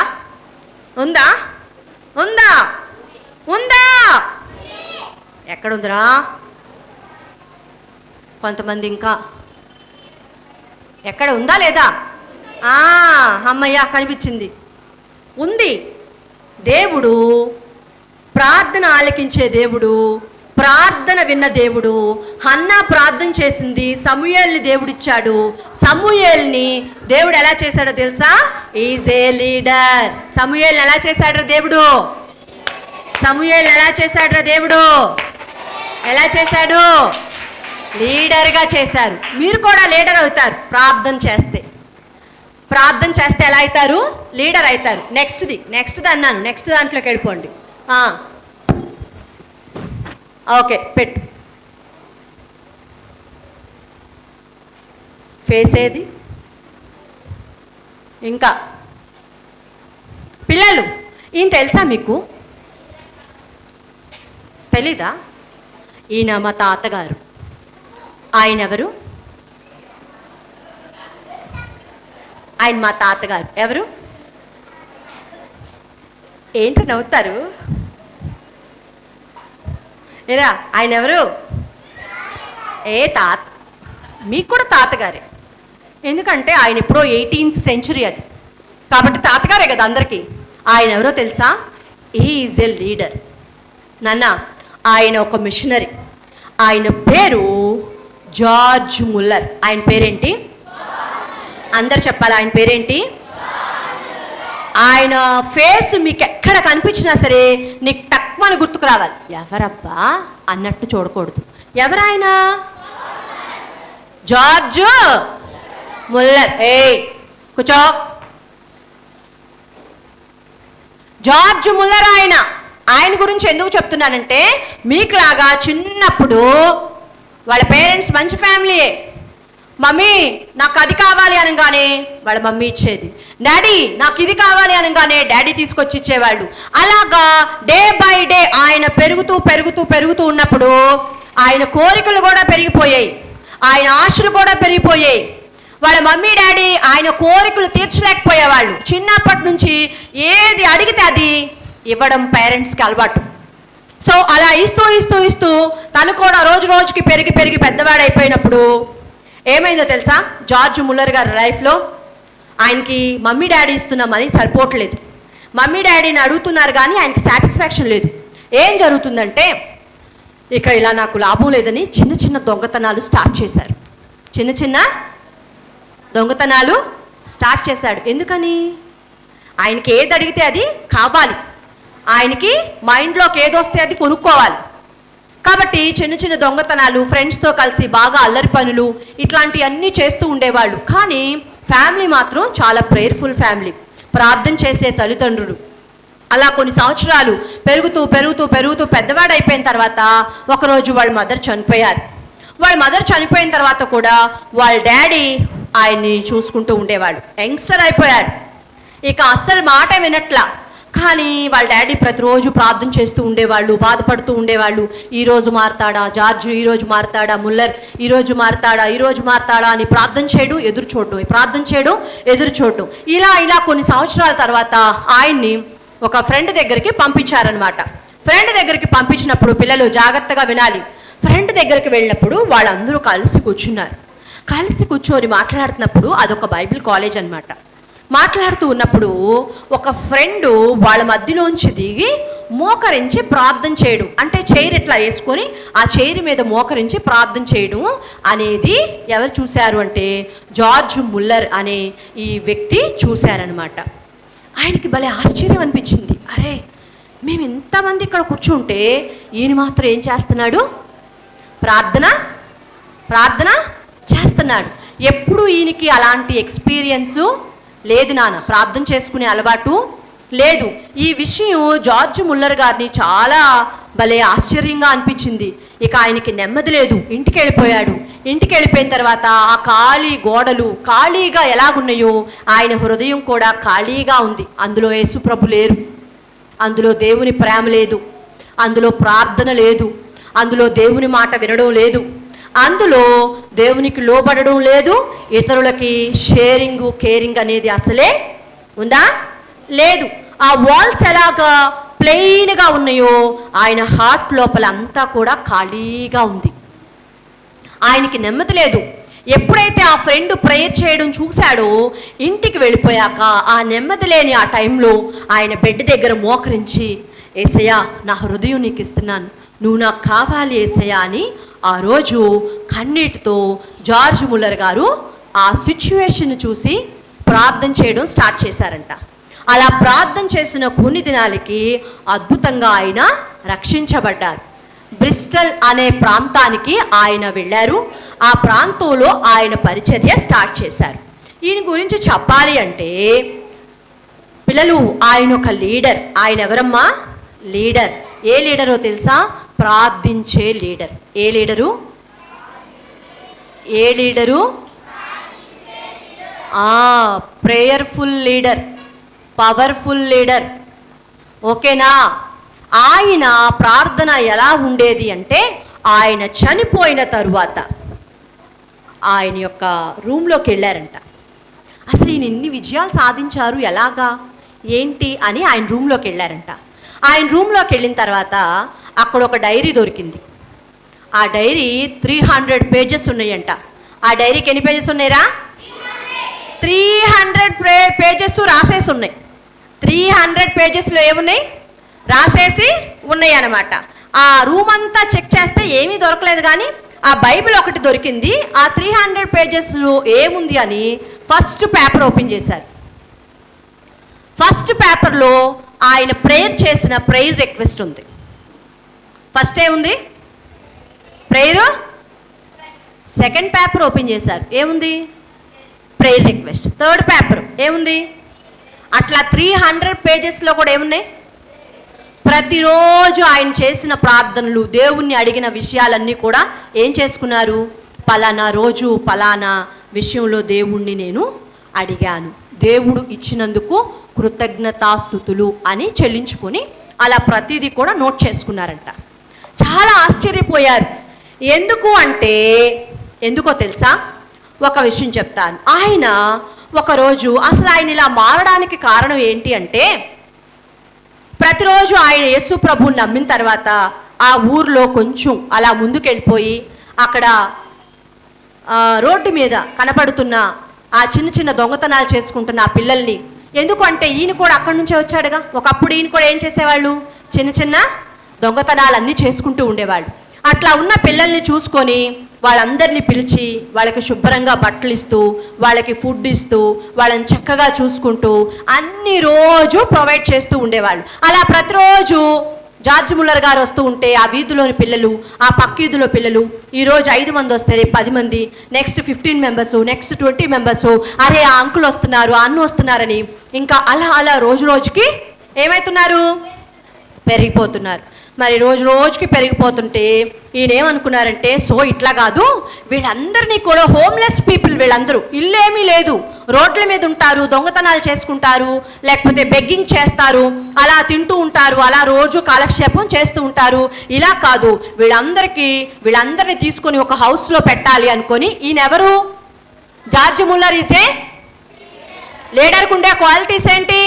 ఉందా? ఉందా? ఉందా? ఎక్కడుందిరా? కొంతమంది ఇంకా ఎక్కడ ఉందా లేదా? అమ్మయ్య కనిపించింది. ఉంది. దేవుడు ప్రార్థన ఆలకించే దేవుడు, ప్రార్థన విన్న దేవుడు. హన్నా ప్రార్థన చేసింది, సమూయేల్ని దేవుడిచ్చాడు. సమూయేల్ని దేవుడు ఎలా చేశాడో తెలుసా? Is a leader. సమూయేల్ని ఎలా చేశాడు దేవుడు? సమూయేల్ని ఎలా చేశాడు దేవుడు? ఎలా చేశాడు? లీడర్గా చేశారు. మీరు కూడా లీడర్ అవుతారు ప్రార్థన చేస్తే. ప్రార్థన చేస్తే ఎలా అవుతారు? లీడర్ అవుతారు. నెక్స్ట్ అన్నాను. నెక్స్ట్ దాంట్లోకి వెళ్ళిపోండి. ఓకే, పెట్టు. ఫేస్ ఏది? ఇంకా పిల్లలు, ఈయన తెలుసా మీకు? తెలీదా? ఈయన మా తాతగారు. ఆయన ఎవరు? ఆయన మా తాతగారు. ఎవరు? ఏంటో నవ్వుతారు? ఏరా, ఆయన ఎవరు? తాత. మీకు కూడా తాతగారే. ఎందుకంటే ఆయన ఎప్పుడో 18th century అది, కాబట్టి తాతగారే కదా అందరికీ. ఆయన ఎవరో తెలుసా? Is a leader. నాన్న, ఆయన ఒక మిషనరీ. ఆయన పేరు జార్జ్ ముల్లర్. ఆయన పేరేంటి? అందరు చెప్పాలి. ఆయన పేరేంటి? ఆయన ఫేస్ మీకు ఎక్కడ కనిపించినా సరే నీకు టక్మని గుర్తుకు రావాలి. ఎవరబ్బా అన్నట్టు చూడకూడదు. ఎవరాయన? George Muller. కూర్చో. జార్జ్ ముల్లర్ ఆయన గురించి ఎందుకు చెప్తున్నానంటే, మీకులాగా చిన్నప్పుడు వాళ్ళ పేరెంట్స్ మంచి ఫ్యామిలీయే. మమ్మీ నాకు అది కావాలి అనగానే వాళ్ళ మమ్మీ ఇచ్చేది. డాడీ నాకు ఇది కావాలి అనగానే డాడీ తీసుకొచ్చి ఇచ్చేవాళ్ళు. అలాగా డే బై డే ఆయన పెరుగుతూ ఉన్నప్పుడు ఆయన కోరికలు కూడా పెరిగిపోయాయి, ఆయన ఆశలు కూడా పెరిగిపోయాయి. వాళ్ళ మమ్మీ డాడీ ఆయన కోరికలు తీర్చలేకపోయేవాళ్ళు. చిన్నప్పటి నుంచి ఏది అడిగితే అది ఇవ్వడం పేరెంట్స్కి అలవాటు. సో అలా ఇస్తూ తను కూడా రోజుకి పెరిగి పెద్దవాడైపోయినప్పుడు ఏమైందో తెలుసా? జార్జ్ ముల్లర్ గారి లైఫ్లో ఆయనకి మమ్మీ డాడీ ఇస్తున్న మనీ సరిపోవట్లేదు. మమ్మీ డాడీని అడుగుతున్నారు కానీ ఆయనకి సాటిస్ఫాక్షన్ లేదు. ఏం జరుగుతుందంటే, ఇక ఇలా నాకు లాభం లేదని చిన్న దొంగతనాలు స్టార్ట్ చేశారు. చిన్న దొంగతనాలు స్టార్ట్ చేశాడు. ఎందుకని? ఆయనకి ఏది అడిగితే అది కావాలి, ఆయనకి మైండ్లోకి ఏదొస్తే అది కొనుక్కోవాలి. కాబట్టి చిన్న దొంగతనాలు, ఫ్రెండ్స్తో కలిసి బాగా అల్లరి పనులు, ఇట్లాంటివన్నీ చేస్తూ ఉండేవాళ్ళు. కానీ ఫ్యామిలీ మాత్రం చాలా ప్రేయర్ఫుల్ ఫ్యామిలీ, ప్రార్థన చేసే తల్లిదండ్రులు. అలా కొన్ని సంవత్సరాలు పెరుగుతూ పెద్దవాడైపోయిన తర్వాత ఒకరోజు వాళ్ళ మదర్ చనిపోయారు. వాళ్ళ మదర్ చనిపోయిన తర్వాత కూడా వాళ్ళ డాడీ ఆయన్ని చూసుకుంటూ ఉండేవాడు. యంగ్స్టర్ అయిపోయాడు, ఇక అస్సలు మాట వినట్లా. కానీ వాళ్ళ డాడీ ప్రతిరోజు ప్రార్థన చేస్తూ ఉండేవాళ్ళు, బాధపడుతూ ఉండేవాళ్ళు. ఈరోజు మారతాడా జార్జ్, ఈరోజు మారతాడా ముల్లర్, ఈరోజు మారతాడా అని ప్రార్థన చేయడం, ఎదురు చూడడం. ఇలా కొన్ని సంవత్సరాల తర్వాత ఆయన్ని ఒక ఫ్రెండ్ దగ్గరికి పంపించారనమాట. ఫ్రెండ్ దగ్గరికి పంపించినప్పుడు పిల్లలు జాగ్రత్తగా వినాలి. ఫ్రెండ్ దగ్గరికి వెళ్ళినప్పుడు వాళ్ళందరూ కలిసి కూర్చొని మాట్లాడుతున్నప్పుడు, అదొక బైబిల్ కాలేజ్ అనమాట. మాట్లాడుతూ ఉన్నప్పుడు ఒక ఫ్రెండు వాళ్ళ మధ్యలోంచి దిగి మోకరించి ప్రార్థన చేయడం, అంటే చైర్ ఇట్లా వేసుకొని ఆ చైర్ మీద మోకరించి ప్రార్థన చేయడం అనేది ఎవరు చూశారు అంటే జార్జ్ ముల్లర్ అనే ఈ వ్యక్తి చూశారనమాట. ఆయనకి భలే ఆశ్చర్యం అనిపించింది. అరే, మేము ఇంతమంది ఇక్కడ కూర్చుంటే ఈయన మాత్రం ఏం చేస్తున్నాడు? ప్రార్థన చేస్తున్నాడు. ఎప్పుడు ఈయనకి అలాంటి ఎక్స్పీరియన్సు లేదు నాన్న, ప్రార్థన చేసుకునే అలవాటు లేదు. ఈ విషయం జార్జ్ ముల్లర్ గారిని చాలా భలే ఆశ్చర్యంగా అనిపించింది. ఇక ఆయనకి నెమ్మది లేదు, ఇంటికి వెళ్ళిపోయాడు. ఇంటికి వెళ్ళిపోయిన తర్వాత ఆ ఖాళీ గోడలు ఖాళీగా ఎలాగున్నాయో ఆయన హృదయం కూడా ఖాళీగా ఉంది. అందులో యేసుప్రభు లేరు, అందులో దేవుని ప్రేమ లేదు, అందులో ప్రార్థన లేదు, అందులో దేవుని మాట వినడం లేదు, అందులో దేవునికి లోబడడం లేదు, ఇతరులకి షేరింగ్ కేరింగ్ అనేది అసలే ఉందా? లేదు. ఆ వాల్స్ ఎలాగా ప్లెయిన్గా ఉన్నాయో ఆయన హార్ట్ లోపల అంతా కూడా ఖాళీగా ఉంది. ఆయనకి నెమ్మది లేదు. ఎప్పుడైతే ఆ ఫ్రెండ్ ప్రేయర్ చేయడం చూశాడో ఇంటికి వెళ్ళిపోయాక ఆ నెమ్మది లేని ఆ టైంలో ఆయన బెడ్ దగ్గర మోకరించి, యేసయ్యా నా హృదయం నీకు ఇస్తున్నాను, నువ్వు నాకు కావాలి యేసయ్యా అని ఆ రోజు కన్నీటితో జార్జ్ ముల్లర్ గారు ఆ సిచ్యువేషన్ చూసి ప్రార్థన చేయడం స్టార్ట్ చేశారంట. అలా ప్రార్థన చేసిన కొన్ని దినాలకి అద్భుతంగా ఆయన రక్షించబడ్డారు. బ్రిస్టల్ అనే ప్రాంతానికి ఆయన వెళ్ళారు. ఆ ప్రాంతంలో ఆయన పరిచర్య స్టార్ట్ చేశారు. ఈయన గురించి చెప్పాలి అంటే పిల్లలు, ఆయన ఒక లీడర్. ఆయన ఎవరమ్మా? లీడర్. ఏ లీడరో తెలుసా? ప్రార్థించే లీడర్. ఏ leader? Prayerful leader, powerful leader. ఓకేనా? ఆయన ప్రార్థన ఎలా ఉండేది అంటే ఆయన చనిపోయిన తరువాత ఆయన యొక్క రూమ్లోకి వెళ్ళారంట. అసలు ఈయన ఇన్ని విజయాలు సాధించారు ఎలాగా ఏంటి అని ఆయన రూమ్లోకి వెళ్ళారంట. ఆయన రూమ్లోకి వెళ్ళిన తర్వాత అక్కడ ఒక డైరీ దొరికింది. ఆ డైరీ 300 పేజెస్ ఉన్నాయంట. ఆ డైరీకి ఎన్ని పేజెస్ ఉన్నాయిరా? 300 పేజెస్ రాసేసి ఉన్నాయి. 300 పేజెస్లో ఏమున్నాయి? రాసేసి ఉన్నాయి అన్నమాట. ఆ రూమ్ అంతా చెక్ చేస్తే ఏమీ దొరకలేదు, కానీ ఆ బైబిల్ ఒకటి దొరికింది. ఆ 300 పేజెస్లో ఏముంది అని ఫస్ట్ పేపర్ ఓపెన్ చేశారు. ఫస్ట్ పేపర్లో ఆయన ప్రేయర్ చేసిన ప్రేయర్ రిక్వెస్ట్ ఉంది. ఫస్ట్ ఏముంది? ప్రేయర్. సెకండ్ పేపర్ ఓపెన్ చేశారు, ఏముంది? Prayer request. థర్డ్ పేపర్ ఏముంది? అట్లా 300 పేజెస్లో కూడా ఏమున్నాయి? ప్రతిరోజు ఆయన చేసిన ప్రార్థనలు, దేవుణ్ణి అడిగిన విషయాలన్నీ కూడా ఏం చేసుకున్నారు? పలానా రోజు పలానా విషయంలో దేవుణ్ణి నేను అడిగాను, దేవుడు ఇచ్చినందుకు కృతజ్ఞతాస్తుతులు అని చెల్లించుకొని అలా ప్రతిదీ కూడా నోట్ చేసుకున్నారంట. చాలా ఆశ్చర్యపోయారు. ఎందుకో తెలుసా? ఒక విషయం చెప్తాను. ఆయన ఒకరోజు అసలు ఆయన ఇలా మారడానికి కారణం ఏంటి అంటే, ప్రతిరోజు ఆయన యేసు ప్రభువుని నమ్మిన తర్వాత ఆ ఊర్లో కొంచెం అలా ముందుకెళ్ళిపోయి అక్కడ రోడ్డు మీద కనపడుతున్న ఆ చిన్న చిన్న దొంగతనాలు చేసుకుంటున్న ఆ పిల్లల్ని, ఎందుకంటే ఈయన కూడా అక్కడి నుంచే వచ్చాడుగా, ఒకప్పుడు ఈయన కూడా ఏం చేసేవాళ్ళు? చిన్న చిన్న దొంగతనాలన్నీ చేసుకుంటూ ఉండేవాళ్ళు. అట్లా ఉన్న పిల్లల్ని చూసుకొని వాళ్ళందరినీ పిలిచి వాళ్ళకి శుభ్రంగా బట్టలు ఇస్తూ, వాళ్ళకి ఫుడ్ ఇస్తూ, వాళ్ళని చక్కగా చూసుకుంటూ అన్ని రోజు ప్రొవైడ్ చేస్తూ ఉండేవాళ్ళు. అలా ప్రతిరోజు జార్జ్ ముల్లర్ గారు వస్తూ ఉంటే ఆ వీధిలోని పిల్లలు, ఆ పక్క వీధిలో పిల్లలు, ఈరోజు 5 మంది వస్తే రేపు 10 మంది, నెక్స్ట్ 15 మెంబర్స్, నెక్స్ట్ 20 మెంబర్స్, అరే ఆ అంకుల్ వస్తున్నారు, ఆ అన్న వస్తున్నారని ఇంకా అలా రోజు రోజుకి ఏమవుతున్నారు? పెరిగిపోతున్నారు. మరి రోజు రోజుకి పెరిగిపోతుంటే ఈయన ఏమనుకున్నారంటే, సో ఇట్లా కాదు, వీళ్ళందరినీ కూడా హోమ్లెస్ పీపుల్, వీళ్ళందరూ ఇల్లేమీ లేదు, రోడ్ల మీద ఉంటారు, దొంగతనాలు చేసుకుంటారు, లేకపోతే బెగ్గింగ్ చేస్తారు, అలా తింటూ ఉంటారు, అలా రోజు కాలక్షేపం చేస్తూ ఉంటారు. ఇలా కాదు, వీళ్ళందరినీ తీసుకొని ఒక హౌస్లో పెట్టాలి అనుకొని ఈయన ఎవరు? జార్జ్ ముల్లర్ ఈసే లీడర్కు ఉండే క్వాలిటీస్ ఏంటి?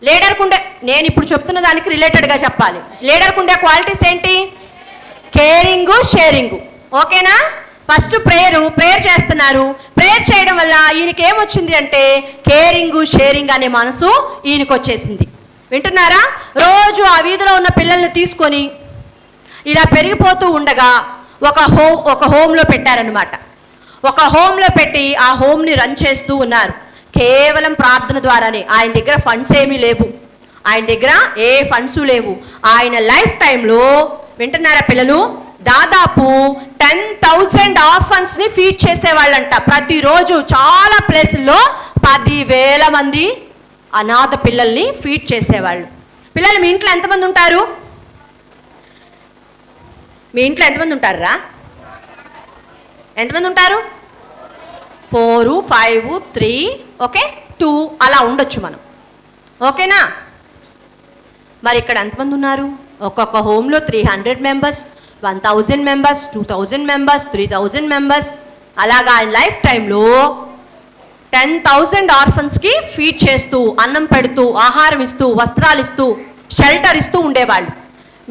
లీడర్కుండే, నేను ఇప్పుడు చెప్తున్న దానికి రిలేటెడ్గా చెప్పాలి. లీడర్కుండే క్వాలిటీస్ ఏంటి? Caring, sharing. ఓకేనా? ఫస్ట్ ప్రేయర్ చేస్తున్నారు. ప్రేయర్ చేయడం వల్ల ఈయనకి ఏమొచ్చింది అంటే కేరింగ్ షేరింగ్ అనే మనసు ఈయనకు వచ్చేసింది. వింటున్నారా? రోజు ఆ వీధిలో ఉన్న పిల్లల్ని తీసుకొని ఇలా పెరిగిపోతూ ఉండగా ఒక హోమ్లో పెట్టారనమాట. ఒక హోమ్లో పెట్టి ఆ హోమ్ని రన్ చేస్తూ ఉన్నారు కేవలం ప్రార్థన ద్వారానే. ఆయన దగ్గర ఫండ్స్ ఏమీ లేవు, ఆయన దగ్గర ఏ ఫండ్స్ లేవు. ఆయన లైఫ్ టైంలో, వింటున్నారా పిల్లలు, దాదాపు 10,000 ఆర్ఫన్స్ని ఫీడ్ చేసేవాళ్ళంట. ప్రతిరోజు చాలా ప్లేసుల్లో 10,000 మంది అనాథ పిల్లల్ని ఫీడ్ చేసేవాళ్ళు. పిల్లలు మీ ఇంట్లో ఎంతమంది ఉంటారు? మీ ఇంట్లో ఎంతమంది ఉంటారా? ఎంతమంది ఉంటారు? 4, 5, 3, ఓకే 2 అలా ఉండొచ్చు మనం. ఓకేనా? మరి ఇక్కడ ఎంతమంది ఉన్నారు? ఒక్కొక్క హోమ్లో 300 మెంబర్స్, 1,000 మెంబర్స్, 2,000 మెంబర్స్, 3,000 మెంబర్స్. అలాగా ఆయన లైఫ్ టైంలో 10,000 ఆర్ఫన్స్కి ఫీడ్ చేస్తూ, అన్నం పెడుతూ, ఆహారం ఇస్తూ, వస్త్రాలు ఇస్తూ, షెల్టర్ ఇస్తూ ఉండేవాళ్ళు.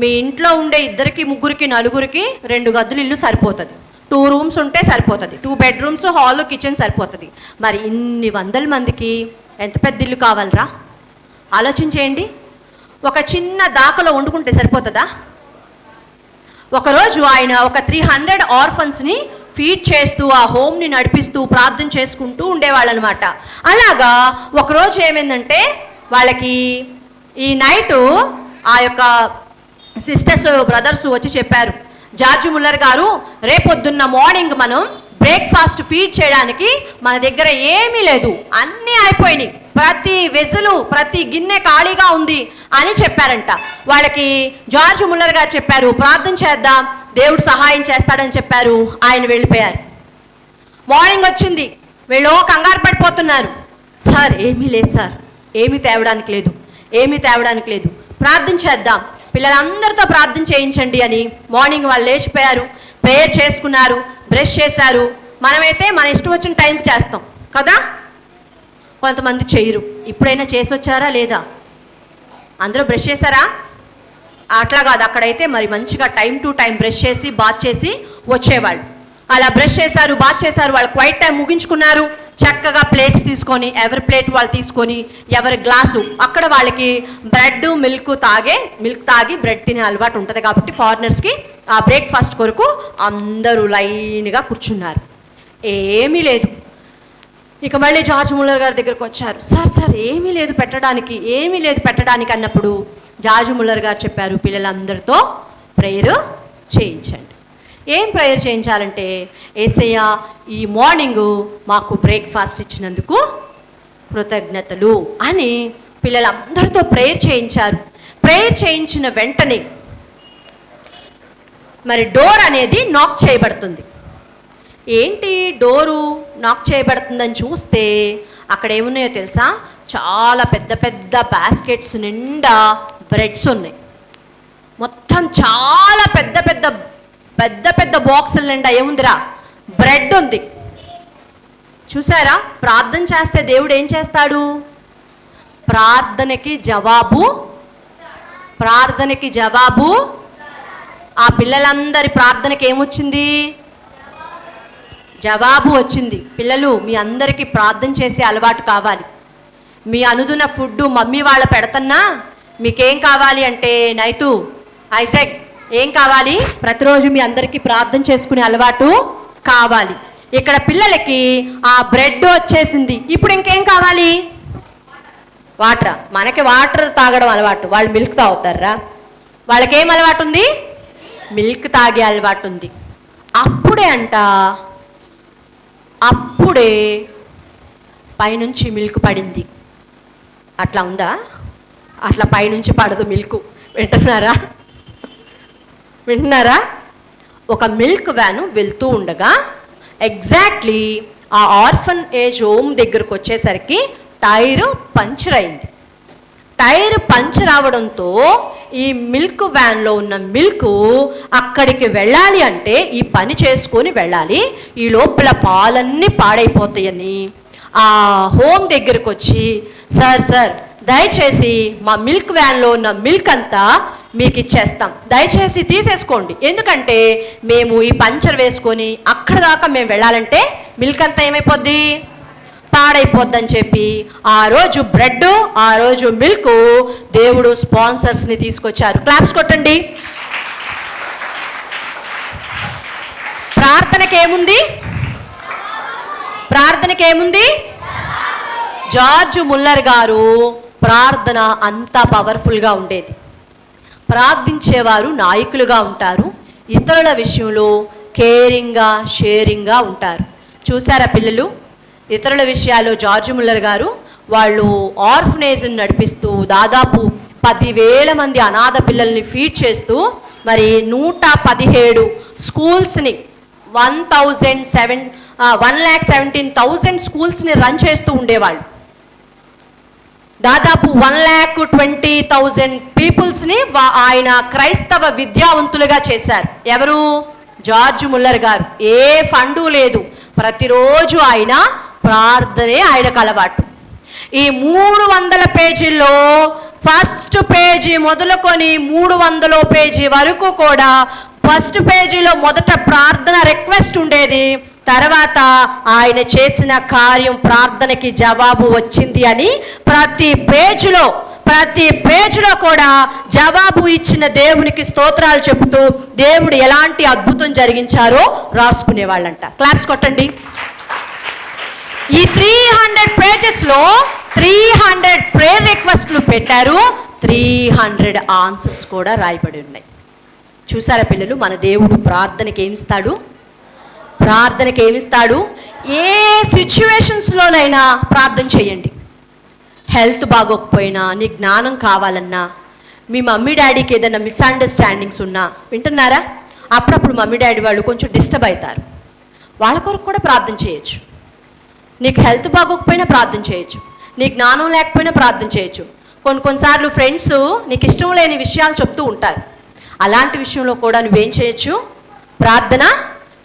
మీ ఇంట్లో ఉండే 2, 3, 4 2 గదులు ఇల్లు సరిపోతుంది. 2 రూమ్స్ ఉంటే సరిపోతుంది. 2 బెడ్రూమ్స్, హాల్, కిచెన్ సరిపోతుంది. మరి ఇన్ని 100 మందికి ఎంత పెద్ద ఇల్లు కావాలరా? ఆలోచించేయండి. ఒక చిన్న దాకలో వండుకుంటే సరిపోతుందా? ఒకరోజు ఆయన ఒక 300 ఆర్ఫన్స్ని ఫీడ్ చేస్తూ ఆ హోమ్ని నడిపిస్తూ ప్రార్థన చేసుకుంటూ ఉండేవాళ్ళు అనమాట. అలాగా ఒకరోజు ఏమైందంటే వాళ్ళకి ఈ నైటు ఆ యొక్క సిస్టర్స్ బ్రదర్స్ వచ్చి చెప్పారు, జార్జ్ ముల్లర్ గారు రేపొద్దున్న మార్నింగ్ మనం బ్రేక్ఫాస్ట్ ఫీడ్ చేయడానికి మన దగ్గర ఏమీ లేదు, అన్నీ అయిపోయినాయి, ప్రతి వెజలు ప్రతి గిన్నె ఖాళీగా ఉంది అని చెప్పారంట. వాళ్ళకి జార్జ్ ముల్లర్ గారు చెప్పారు, ప్రార్థన చేద్దాం, దేవుడు సహాయం చేస్తాడని చెప్పారు. ఆయన వెళ్ళిపోయారు. మార్నింగ్ వచ్చింది, వీళ్ళు కంగారు పడిపోతున్నారు. సార్ ఏమీ లేదు సార్, ఏమీ తేవడానికి లేదు, ఏమీ తేవడానికి లేదు, ప్రార్థన చేద్దాం, పిల్లలందరితో ప్రార్థన చేయించండి అని మార్నింగ్ వాళ్ళు లేచిపోయారు. ప్రేయర్ చేసుకున్నారు, బ్రష్ చేశారు. మనమైతే మన ఇష్టం వచ్చిన టైంకి చేస్తాం కదా, కొంతమంది చేయరు. ఇప్పుడైనా చేసి వచ్చారా లేదా? అందరూ బ్రష్ చేశారా? అట్లా కాదు, అక్కడైతే మరి మంచిగా టైం టు టైం బ్రష్ చేసి బాత్ చేసి వచ్చేవాళ్ళు. అలా బ్రష్ చేశారు, బాత్ చేశారు, వాళ్ళు క్వైట్ టైం ముగించుకున్నారు. చక్కగా ప్లేట్స్ తీసుకొని, ఎవరి ప్లేట్ వాళ్ళు తీసుకొని, ఎవరి గ్లాసు అక్కడ వాళ్ళకి బ్రెడ్ మిల్క్ తాగి బ్రెడ్ తినే అలవాటు ఉంటుంది కాబట్టి ఫారినర్స్కి ఆ బ్రేక్ఫాస్ట్ కొరకు అందరూ లైన్గా కూర్చున్నారు. ఏమీ లేదు. ఇక మళ్ళీ జార్జ్ ముల్లర్ గారి దగ్గరకు వచ్చారు. సార్ ఏమీ లేదు పెట్టడానికి అన్నప్పుడు జార్జ్ ముల్లర్ గారు చెప్పారు, పిల్లలందరితో ప్రేయర్ చేయించండి. ఏం ప్రేయర్ చేయించాలంటే, యేసయ్య ఈ మార్నింగు మాకు బ్రేక్ఫాస్ట్ ఇచ్చినందుకు కృతజ్ఞతలు అని పిల్లలందరితో ప్రేయర్ చేయించారు. ప్రేయర్ చేయించిన వెంటనే మరి డోర్ అనేది నాక్ చేయబడుతుంది. ఏంటి డోరు నాక్ చేయబడుతుందని చూస్తే అక్కడ ఏమున్నాయో తెలుసా? చాలా పెద్ద పెద్ద బాస్కెట్స్ నిండా బ్రెడ్స్ ఉన్నాయి. మొత్తం చాలా పెద్ద పెద్ద బాక్సుల నిండా ఏముందిరా? బ్రెడ్ ఉంది. చూసారా? ప్రార్థన చేస్తే దేవుడు ఏం చేస్తాడు? ప్రార్థనకి జవాబు. ఆ పిల్లలందరి ప్రార్థనకి ఏమొచ్చింది? జవాబు వచ్చింది. పిల్లలు, మీ అందరికీ ప్రార్థన చేసే అలవాటు కావాలి. మీ అనుదున ఫుడ్ మమ్మీ వాళ్ళ పెడతన్నా మీకేం కావాలి అంటే, నైతు, ఐజాక్, ఏం కావాలి? ప్రతిరోజు మీ అందరికీ ప్రార్థన చేసుకునే అలవాటు కావాలి. ఇక్కడ పిల్లలకి ఆ బ్రెడ్ వచ్చేసింది. ఇప్పుడు ఇంకేం కావాలి? వాటర్. మనకి వాటర్ తాగడం అలవాటు, వాళ్ళు మిల్క్ తాగుతారా? వాళ్ళకేం అలవాటు ఉంది? మిల్క్ తాగే అలవాటు ఉంది. అప్పుడే పైనుంచి మిల్క్ పడింది. అట్లా ఉందా? అట్లా పైనుంచి పడదు మిల్క్. వింటున్నారా? ఒక మిల్క్ వ్యాను వెళ్తూ ఉండగా ఎగ్జాక్ట్లీ ఆ ఆర్ఫన్ ఏజ్ హోమ్ దగ్గరకు వచ్చేసరికి టైరు పంచర్ అయింది. టైర్ పంచర్ అవడంతో ఈ మిల్క్ వ్యాన్లో ఉన్న మిల్క్ అక్కడికి వెళ్ళాలి అంటే ఈ పని చేసుకొని వెళ్ళాలి. ఈ లోపల పాలన్నీ పాడైపోతాయని ఆ హోమ్ దగ్గరకు వచ్చి, సార్ దయచేసి మా మిల్క్ వ్యాన్లో ఉన్న మిల్క్ అంతా మీకు ఇచ్చేస్తాం, దయచేసి తీసేసుకోండి. ఎందుకంటే మేము ఈ పంచర్ వేసుకొని అక్కడ దాకా మేము వెళ్ళాలంటే మిల్క్ అంతా ఏమైపోద్ది, పాడైపోద్దని చెప్పి ఆ రోజు బ్రెడ్, ఆ రోజు మిల్క్ దేవుడు స్పాన్సర్స్ని తీసుకొచ్చారు. క్లాప్స్ కొట్టండి. ప్రార్థనకి ఏముంది? జార్జ్ ముల్లర్ గారు ప్రార్థన అంత పవర్ఫుల్గా ఉండేది. ప్రార్థించేవారు నాయకులుగా ఉంటారు, ఇతరుల విషయంలో కేరింగ్గా షేరింగ్గా ఉంటారు. చూసారా పిల్లలు, ఇతరుల విషయాల్లో జార్జ్ ముల్లర్ గారు వాళ్ళు ఆర్ఫనేజ్ని నడిపిస్తూ దాదాపు 10,000 మంది అనాథ పిల్లల్ని ఫీడ్ చేస్తూ మరి 117 స్కూల్స్ని 1,17,000 స్కూల్స్ని రన్ చేస్తూ ఉండేవాళ్ళు. దాదాపు 1,20,000 పీపుల్స్ని ఆయన క్రైస్తవ విద్యావంతులుగా చేశారు. ఎవరు? జార్జ్ ముల్లర్ గారు. ఏ ఫండు లేదు, ప్రతిరోజు ఆయన ప్రార్థనే ఆయనకు అలవాటు. ఈ 300 పేజీల్లో ఫస్ట్ పేజీ మొదలుకొని 300 పేజీ వరకు కూడా ఫస్ట్ పేజీలో మొదట ప్రార్థన రిక్వెస్ట్ ఉండేది, తర్వాత ఆయన చేసిన కార్యం ప్రార్థనకి జవాబు వచ్చింది అని ప్రతి పేజీలో కూడా జవాబు ఇచ్చిన దేవునికి స్తోత్రాలు చెబుతూ దేవుడు ఎలాంటి అద్భుతం జరిగించారో రాసుకునేవాళ్ళంట. క్లాప్స్ కొట్టండి. ఈ 300 పేజెస్లో 300 ప్రేయర్ రిక్వెస్ట్లు పెట్టారు, 300 ఆన్సర్స్ కూడా రాయబడి ఉన్నాయి. చూసారా పిల్లలు, మన దేవుడు ప్రార్థనకి ఏమిస్తాడు? ఏ సిచ్యువేషన్స్లోనైనా ప్రార్థన చేయండి. హెల్త్ బాగోకపోయినా, నీ జ్ఞానం కావాలన్నా, మీ మమ్మీ డాడీకి ఏదైనా మిస్అండర్స్టాండింగ్స్ ఉన్నా, వింటున్నారా? అప్పుడప్పుడు మమ్మీ డాడీ వాళ్ళు కొంచెం డిస్టర్బ్ అవుతారు, వాళ్ళ కొరకు కూడా ప్రార్థన చేయొచ్చు. నీకు హెల్త్ బాగోకపోయినా ప్రార్థన చేయొచ్చు, నీ జ్ఞానం లేకపోయినా ప్రార్థన చేయొచ్చు. కొన్నిసార్లు ఫ్రెండ్స్ నీకు ఇష్టం లేని విషయాలు చెప్తూ ఉంటారు, అలాంటి విషయంలో కూడా నువ్వేం చేయొచ్చు? ప్రార్థన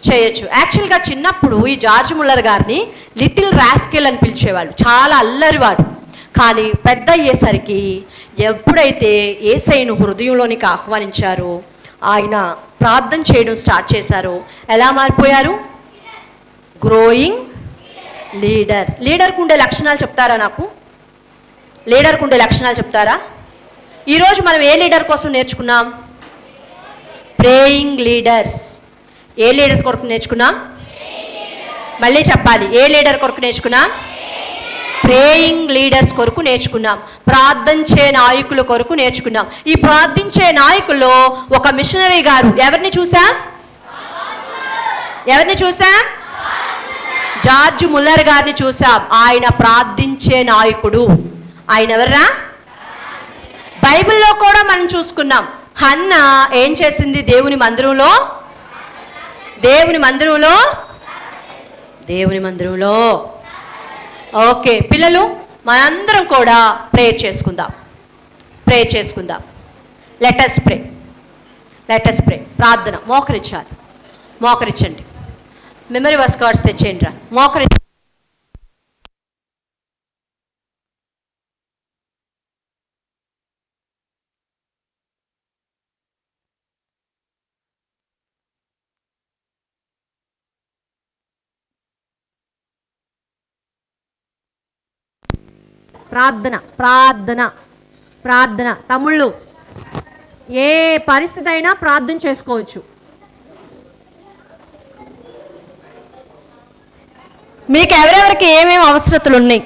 చేయొచ్చు. యాక్చువల్గా చిన్నప్పుడు ఈ జార్జ్ ముల్లర్ గారిని లిటిల్ రాస్కెల్ అని పిలిచేవాళ్ళు, చాలా అల్లరివాడు. కానీ పెద్ద అయ్యేసరికి ఎప్పుడైతే యేసయ్యను హృదయంలోనికి ఆహ్వానించారో, ఆయన ప్రార్థన చేయడం స్టార్ట్ చేశారో ఎలా మారిపోయారు? Growing leader. లీడర్కు ఉండే లక్షణాలు చెప్తారా? లీడర్కు ఉండే లక్షణాలు చెప్తారా? ఈరోజు మనం ఏ లీడర్ కోసం నేర్చుకున్నాం? Praying leaders. ఏ లీడర్స్ కొరకు నేర్చుకున్నాం? మళ్ళీ చెప్పాలి, ఏ లీడర్ కొరకు నేర్చుకున్నాం? ప్రేయింగ్ లీడర్స్ కొరకు నేర్చుకున్నాం. ప్రార్థించే నాయకుల కొరకు నేర్చుకున్నాం. ఈ ప్రార్థించే నాయకుల్లో ఒక మిషనరీ గారు, ఎవరిని చూసాం? జార్జ్ ముల్లర్ గారిని చూసాం. ఆయన ప్రార్థించే నాయకుడు. ఆయన ఎవర్రా? బైబిల్లో కూడా మనం చూసుకున్నాం. హన్నా ఏం చేసింది? దేవుని మందిరంలో. ఓకే పిల్లలు, మనందరం కూడా ప్రేయర్ చేసుకుందాం. Let us pray. ప్రార్థన. మోకరించండి. మెమరీ వర్స్ కార్డ్స్ తెచ్చేయండి రా. ప్రార్థన. తమ్ముళ్ళు, ఏ పరిస్థితి అయినా ప్రార్థన చేసుకోవచ్చు. మీకు ఎవరెవరికి ఏమేమి అవసరతలు ఉన్నాయి?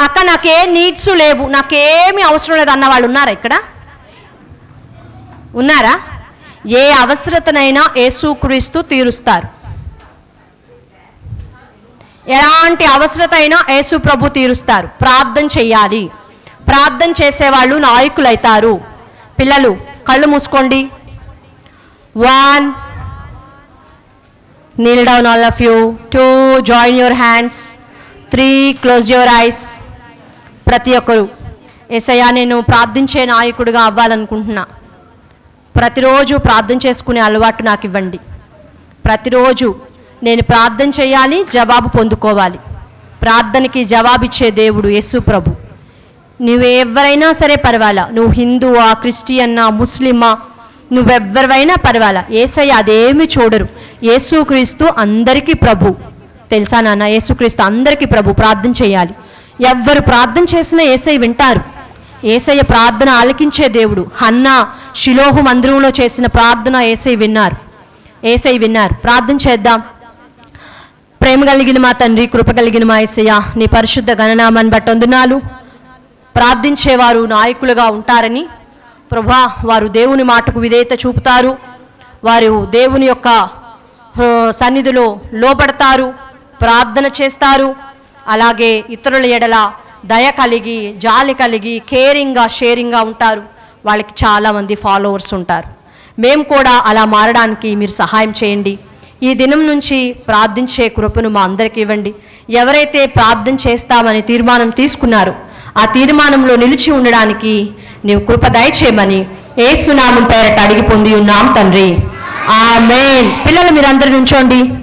అక్క నాకే నీడ్స్ లేవు, నాకేమీ అవసరం లేదు అన్న వాళ్ళు ఉన్నారా? ఇక్కడ ఉన్నారా? ఏ అవసరతనైనా యేసుక్రీస్తు తీరుస్తారు. ఎలాంటి అవసరత అయినా యేసు ప్రభు తీరుస్తారు. ప్రార్థన చెయ్యాలి. ప్రార్థన చేసేవాళ్ళు నాయకులు అవుతారు. పిల్లలు కళ్ళు మూసుకోండి. 1, kneel down all of you. 2, join your hands. 3, close your eyes. ప్రతి ఒక్కరు, యేసయ్యా నేను ప్రార్థించే నాయకుడిగా అవ్వాలనుకుంటున్నా, ప్రతిరోజు ప్రార్థన చేసుకునే అలవాటు నాకు ఇవ్వండి. ప్రతిరోజు నేను ప్రార్థన చేయాలి, జవాబు పొందుకోవాలి. ప్రార్థనకి జవాబిచ్చే దేవుడు యేసు ప్రభు. నువ్వెవరైనా సరే పర్వాలా, నువ్వు హిందువా, క్రిస్టియన్నా, ముస్లిమా, నువ్వెవ్వరివైనా పర్వాలా, యేసయ్య అదేమి చూడరు. యేసుక్రీస్తు అందరికీ ప్రభు. తెలుసా నాన్న? యేసుక్రీస్తు అందరికీ ప్రభు. ప్రార్థన చేయాలి. ఎవ్వరు ప్రార్థన చేసినా యేసయ్య వింటారు. యేసయ్య ప్రార్థన ఆలకించే దేవుడు. హన్నా షిలోహు మందిరంలో చేసిన ప్రార్థన యేసయ్య విన్నారు. ప్రార్థన చేద్దాం. ప్రేమ కలిగిన మా తండ్రి, కృప కలిగిన మా యేసయ్య, నీ పరిశుద్ధ గణనామాన్ని బట్టి వందనాలు. ప్రార్థించేవారు నాయకులుగా ఉంటారని ప్రభా, వారు దేవుని మాటకు విధేయత చూపుతారు, వారు దేవుని యొక్క సన్నిధిలో లోబడతారు, ప్రార్థన చేస్తారు. అలాగే ఇతరుల ఎడల దయ కలిగి, జాలి కలిగి, కేరింగ్గా, షేరింగ్గా ఉంటారు. వాళ్ళకి చాలామంది ఫాలోవర్స్ ఉంటారు. మేము కూడా అలా మారడానికి మీరు సహాయం చేయండి. ఈ దినం నుంచి ప్రార్థించే కృపను మా అందరికీ ఇవ్వండి. ఎవరైతే ప్రార్థన చేస్తామని తీర్మానం తీసుకున్నారో ఆ తీర్మానంలో నిలిచి ఉండడానికి నీవు కృప దయచేయమని యేసు నామం పేరట అడిగి పొంది ఉన్నాం తండ్రి. ఆమేన్. పిల్లలు మీరందరూ నుంచోండి.